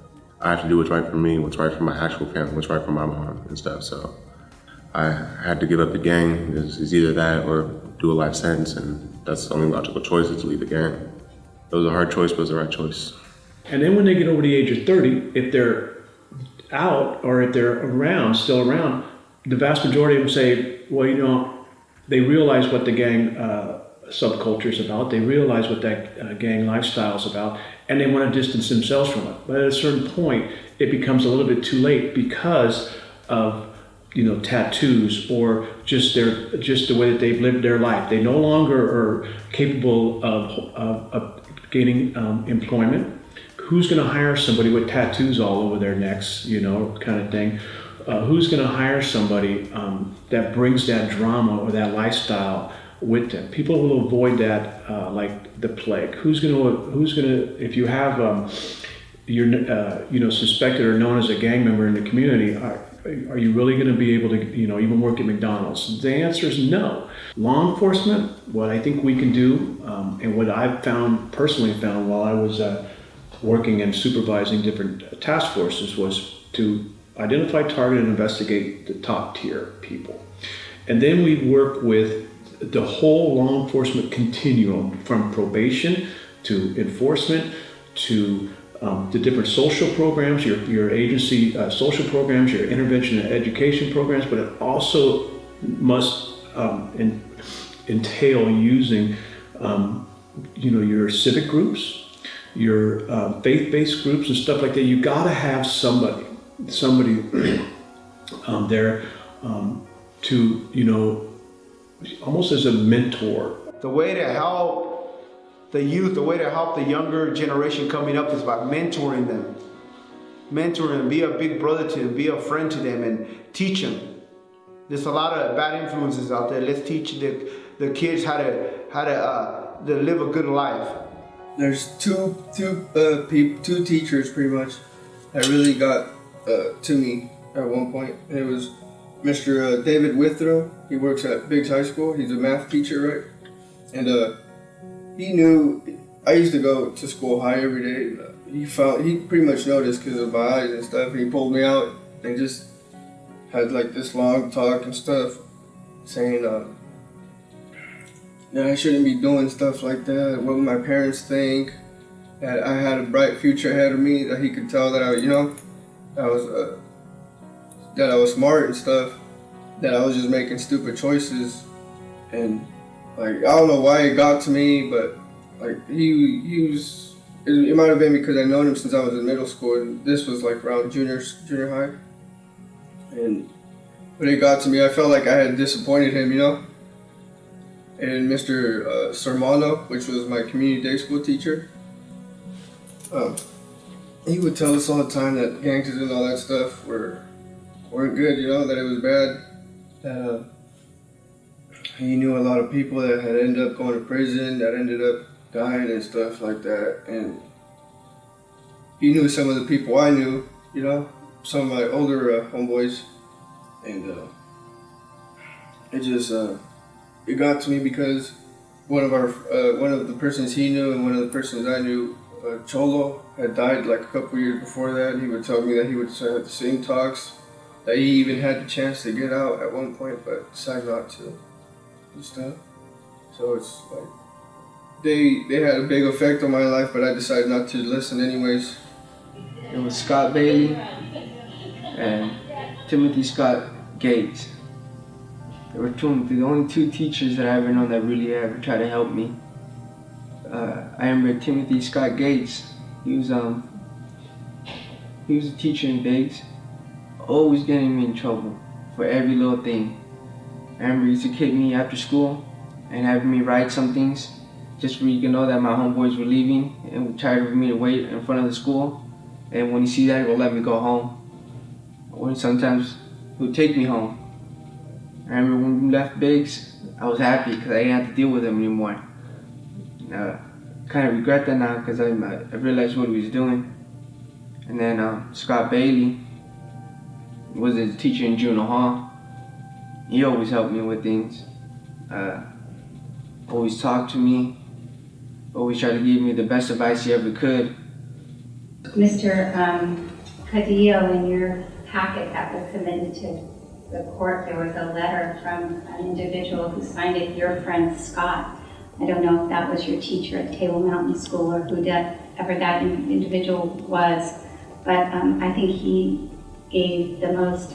I have to do what's right for me, what's right for my actual family, what's right for my mom and stuff. So I had to give up the gang. It's either that or do a life sentence, and that's the only logical choice, is to leave the gang. It was a hard choice, but it was the right choice. And then when they get over the age of 30, if they're out or if they're still around, the vast majority of them say, well, they realize what the gang subculture is about. They realize what that gang lifestyle is about, and they want to distance themselves from it. But at a certain point, it becomes a little bit too late because of tattoos or just the way that they've lived their life. They no longer are capable of gaining employment. Who's going to hire somebody with tattoos all over their necks, kind of thing? Who's going to hire somebody that brings that drama or that lifestyle with them? People will avoid that like the plague. Who's going to? If you have you're suspected or known as a gang member in the community, are you really going to be able to, even work at McDonald's? The answer is no. Law enforcement, what I think we can do, and what I've personally found while I was working and supervising different task forces, was to identify, target, and investigate the top tier people. And then we work with the whole law enforcement continuum, from probation to enforcement to the different social programs, your agency social programs, your intervention and education programs, but it also must entail using your civic groups, your faith-based groups and stuff like that. You gotta have somebody there to, almost as a mentor. The way to help the youth, the way to help the younger generation coming up is by mentoring them. Mentoring them, be a big brother to them, be a friend to them, and teach them. There's a lot of bad influences out there. Let's teach the kids how to live a good life. There's two teachers pretty much that really got to me at one point. It was Mr. David Withrow. He works at Biggs High School. He's a math teacher, right? And he knew I used to go to school high every day. He pretty much noticed because of my eyes and stuff. And he pulled me out and just had like this long talk and stuff, saying that I shouldn't be doing stuff like that. What would my parents think? That I had a bright future ahead of me. That he could tell that I was smart and stuff. That I was just making stupid choices, and like I don't know why it got to me, but like he was. It might have been because I known him since I was in middle school, and this was like around junior high. And when it got to me, I felt like I had disappointed him, And Mr. Sermano, which was my community day school teacher, he would tell us all the time that gangsters and all that stuff weren't good, that it was bad. That he knew a lot of people that had ended up going to prison, that ended up dying and stuff like that. And he knew some of the people I knew, some of my older homeboys. And it just it got to me because one of the persons he knew and one of the persons I knew, Cholo, had died like a couple years before that. And he would tell me that he would have the same talks, that he even had the chance to get out at one point, but decided not to and stuff. So it's like they had a big effect on my life, but I decided not to listen anyways. It was Scott Bailey and Timothy Scott Gates. They were the only two teachers that I ever known that really ever tried to help me. I remember Timothy Scott Gates. He was a teacher in Biggs, always getting me in trouble for every little thing. I remember he used to kick me after school and having me write some things just for you to know that my homeboys were leaving and tired of me to wait in front of the school. And when he see that, he would let me go home. Or sometimes he would take me home. I remember when we left Biggs, I was happy because I didn't have to deal with him anymore. I kind of regret that now because I realized what he was doing. And then Scott Bailey was a teacher in Juvenile Hall. He always helped me with things. Always talked to me. Always tried to give me the best advice he ever could. Mr. Cadillo, in your packet that was submitted to the court, there was a letter from an individual who signed it, your friend Scott. I don't know if that was your teacher at Table Mountain School or whoever that individual was, but I think he gave the most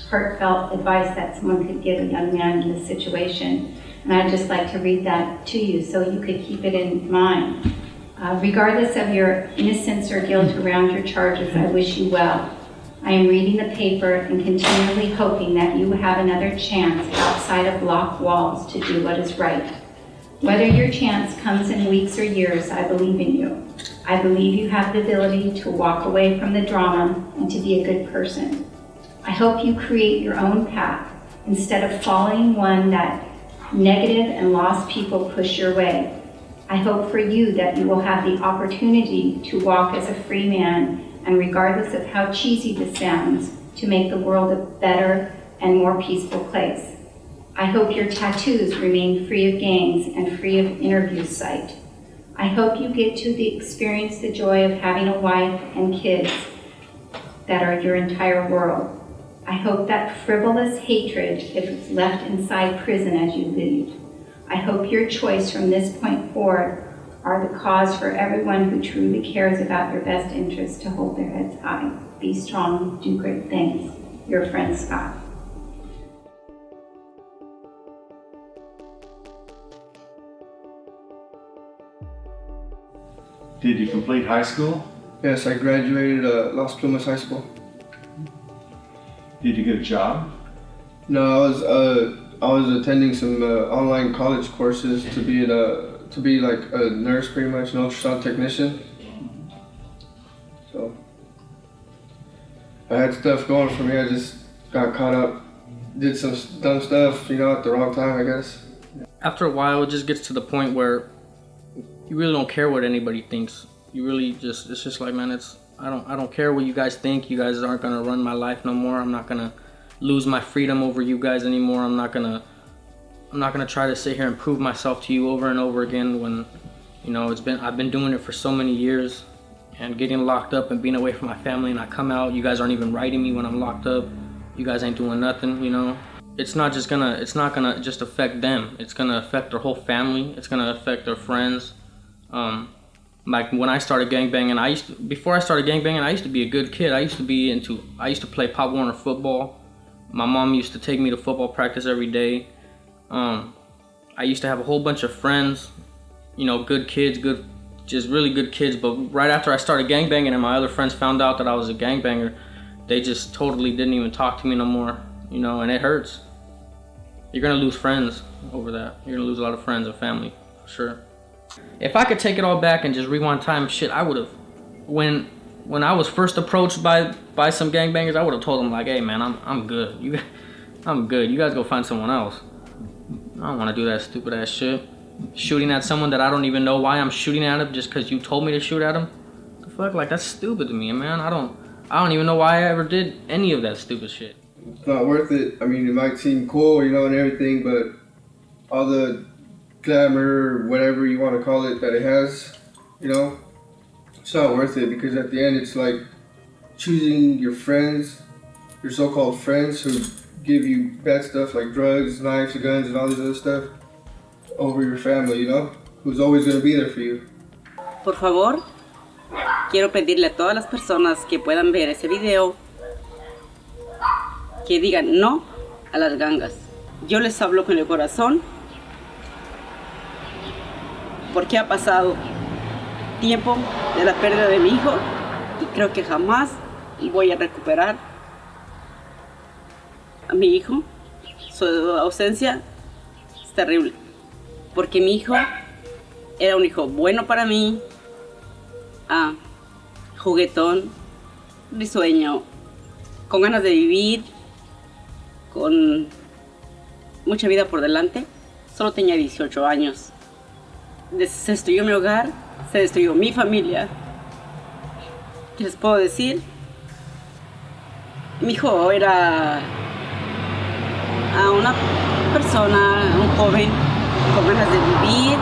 heartfelt advice that someone could give a young man in this situation. And I'd just like to read that to you so you could keep it in mind. Regardless of your innocence or guilt around your charges, I wish you well. I am reading the paper and continually hoping that you have another chance outside of locked walls to do what is right. Whether your chance comes in weeks or years, I believe in you. I believe you have the ability to walk away from the drama and to be a good person. I hope you create your own path instead of following one that negative and lost people push your way. I hope for you that you will have the opportunity to walk as a free man, and regardless of how cheesy this sounds, to make the world a better and more peaceful place. I hope your tattoos remain free of gangs and free of interview site. I hope you get to experience the joy of having a wife and kids that are your entire world. I hope that frivolous hatred is left inside prison as you leave. I hope your choice from this point forward are the cause for everyone who truly cares about your best interests to hold their heads high. Be strong, do great things. Your friend, Scott. Did you complete high school? Yes, I graduated Las Plumas High School. Did you get a job? No, I was attending some online college courses to be like a nurse, pretty much, an ultrasound technician. So I had stuff going for me. I just got caught up, did some dumb stuff, at the wrong time, I guess. After a while, it just gets to the point where you really don't care what anybody thinks. You really just, it's just like, man, I don't care what you guys think. You guys aren't gonna run my life no more. I'm not gonna lose my freedom over you guys anymore. I'm not gonna try to sit here and prove myself to you over and over again when, I've been doing it for so many years, and getting locked up and being away from my family, and I come out, you guys aren't even writing me when I'm locked up. You guys ain't doing nothing, It's not gonna just affect them. It's gonna affect their whole family. It's gonna affect their friends. Like when I started gangbanging, before I started gangbanging, I used to be a good kid. I used to play Pop Warner football. My mom used to take me to football practice every day. I used to have a whole bunch of friends, good kids, just really good kids. But right after I started gangbanging and my other friends found out that I was a gangbanger, they just totally didn't even talk to me no more, and it hurts. You're gonna lose friends over that. You're gonna lose a lot of friends and family, for sure. If I could take it all back and just rewind time, shit, I would have. When I was first approached by some gangbangers, I would have told them like, hey man, I'm good. I'm good. You guys go find someone else. I don't want to do that stupid ass shit. Shooting at someone that I don't even know why I'm shooting at him just because you told me to shoot at him. The fuck, like that's stupid to me, man. I don't even know why I ever did any of that stupid shit. It's not worth it. I mean, it might seem cool, and everything, but all the glamour, whatever you want to call it, that it has, it's not worth it, because at the end it's like choosing your friends, your so-called friends who give you bad stuff like drugs, knives, guns, and all this other stuff, over your family, who's always going to be there for you. Por favor, quiero pedirle a todas las personas que puedan ver ese video que digan no a las gangas. Yo les hablo con el corazón porque ha pasado tiempo de la pérdida de mi hijo y creo que jamás voy a recuperar a mi hijo. Su ausencia es terrible porque mi hijo era un hijo bueno para mí, juguetón, risueño, con ganas de vivir, con mucha vida por delante. Solo tenía 18 años. Se destruyó mi hogar, se destruyó mi familia. ¿Qué les puedo decir? Mi hijo era una persona, un joven con ganas de vivir,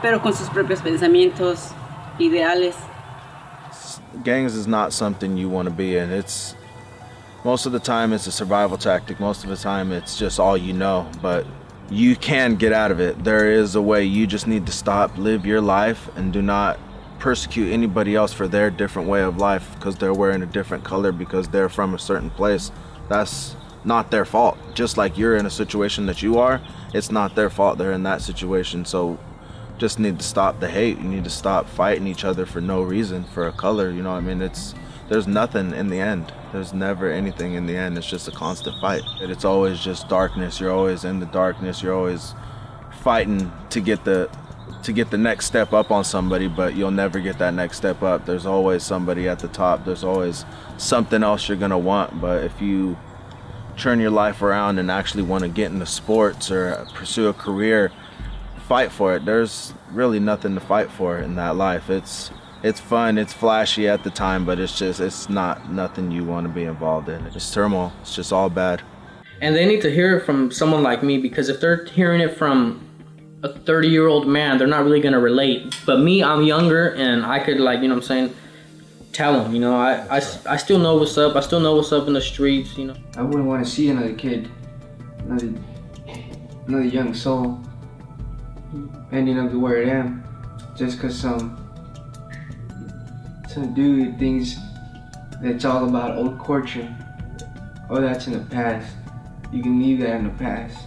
pero con sus propios pensamientos, ideales. Gangs is not something you want to be in. Most of the time it's a survival tactic. Most of the time it's just all you know, but you can get out of it. There is a way. You just need to stop, live your life, and do not persecute anybody else for their different way of life because they're wearing a different color, because they're from a certain place. That's not their fault. Just like you're in a situation that you are, it's not their fault they're in that situation. So just need to stop the hate. You need to stop fighting each other for no reason, for a color, there's nothing in the end. There's never anything in the end. It's just a constant fight. It's always just darkness. You're always in the darkness. You're always fighting to get the next step up on somebody, but you'll never get that next step up. There's always somebody at the top. There's always something else you're gonna want. But if you turn your life around and actually want to get into sports or pursue a career, fight for it. There's really nothing to fight for in that life. It's It's fun, it's flashy at the time, but it's not nothing you want to be involved in. It's turmoil, it's just all bad. And they need to hear it from someone like me, because if they're hearing it from a 30-year-old man, they're not really going to relate. But me, I'm younger, and I could, like, you know what I'm saying, tell them, you know, I still know what's up. I still know what's up in the streets, you know. I wouldn't want to see another kid, another young soul ending up the way I am, just because some dude thinks that's all about old culture. Oh, that's in the past. You can leave that in the past.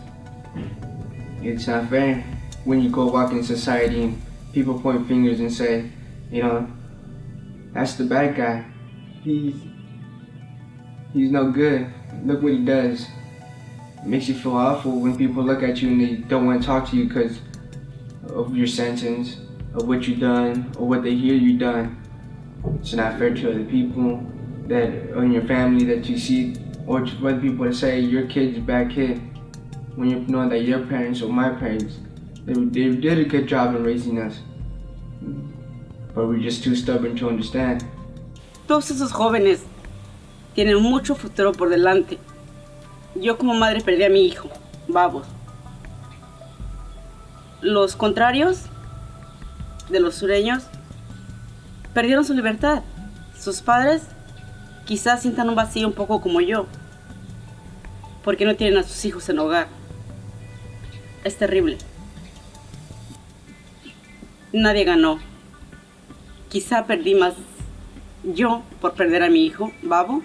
It's not fair when you go walk in society and people point fingers and say, you know, that's the bad guy. He's no good. Look what he does. It makes you feel awful when people look at you and they don't want to talk to you because of your sentence, of what you've done, or what they hear you done. It's not fair to other people that are in your family that you see, or to other people that say your kid's a bad kid, when you know that your parents or my parents, they did a good job in raising us, but we're just too stubborn to understand. Todos esos jóvenes tienen mucho futuro por delante. Yo como madre perdí a mi hijo, babos. Los contrarios de los sureños perdieron su libertad. Sus padres quizás sientan un vacío un poco como yo, porque no tienen a sus hijos en hogar. Es terrible. Nadie ganó. Quizá perdí más yo por perder a mi hijo, babo.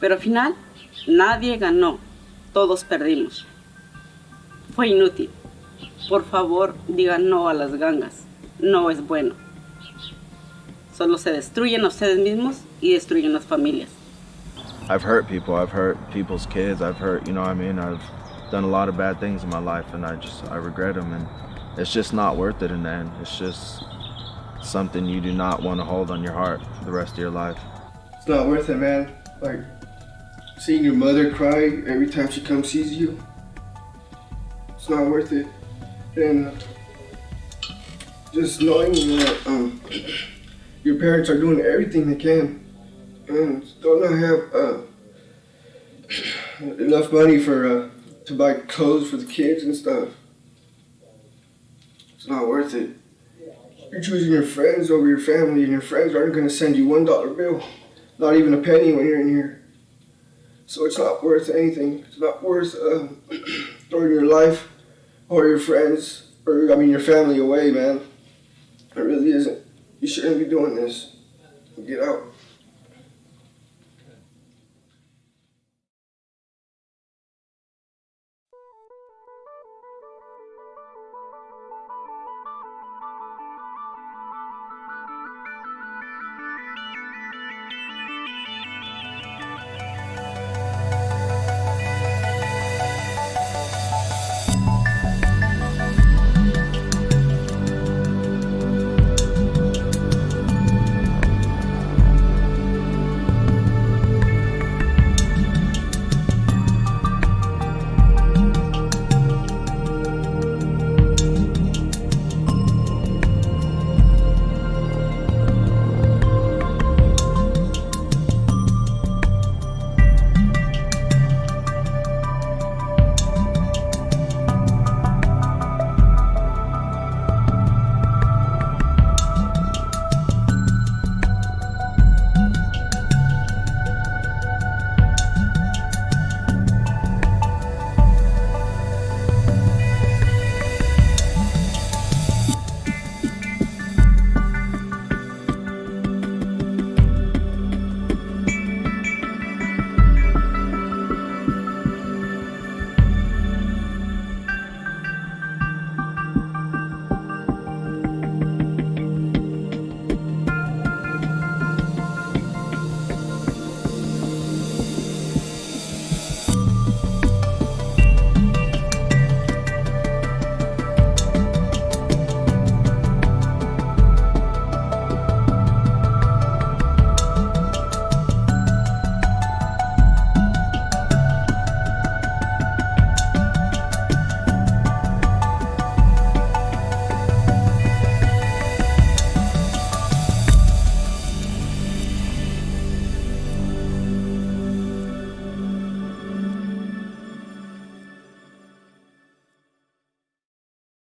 Pero al final, nadie ganó. Todos perdimos. Fue inútil. Por favor, digan no a las gangas. No es bueno. Solo se destruyen a ustedes mismos y destruyen las familias. I've hurt people, I've hurt people's kids, I've hurt, you know what I mean? I've done a lot of bad things in my life, and I regret them, and it's just not worth it in the end. It's just something you do not want to hold on your heart for the rest of your life. It's not worth it, man. Like, seeing your mother cry every time she comes sees you, it's not worth it. And just knowing that your parents are doing everything they can and still not have enough money for to buy clothes for the kids and stuff. It's not worth it. You're choosing your friends over your family, and your friends aren't going to send you $1 bill, not even a penny when you're in here. So it's not worth anything. It's not worth throwing your life or your friends, or I mean your family away, man. It really isn't. You shouldn't be doing this. Get out.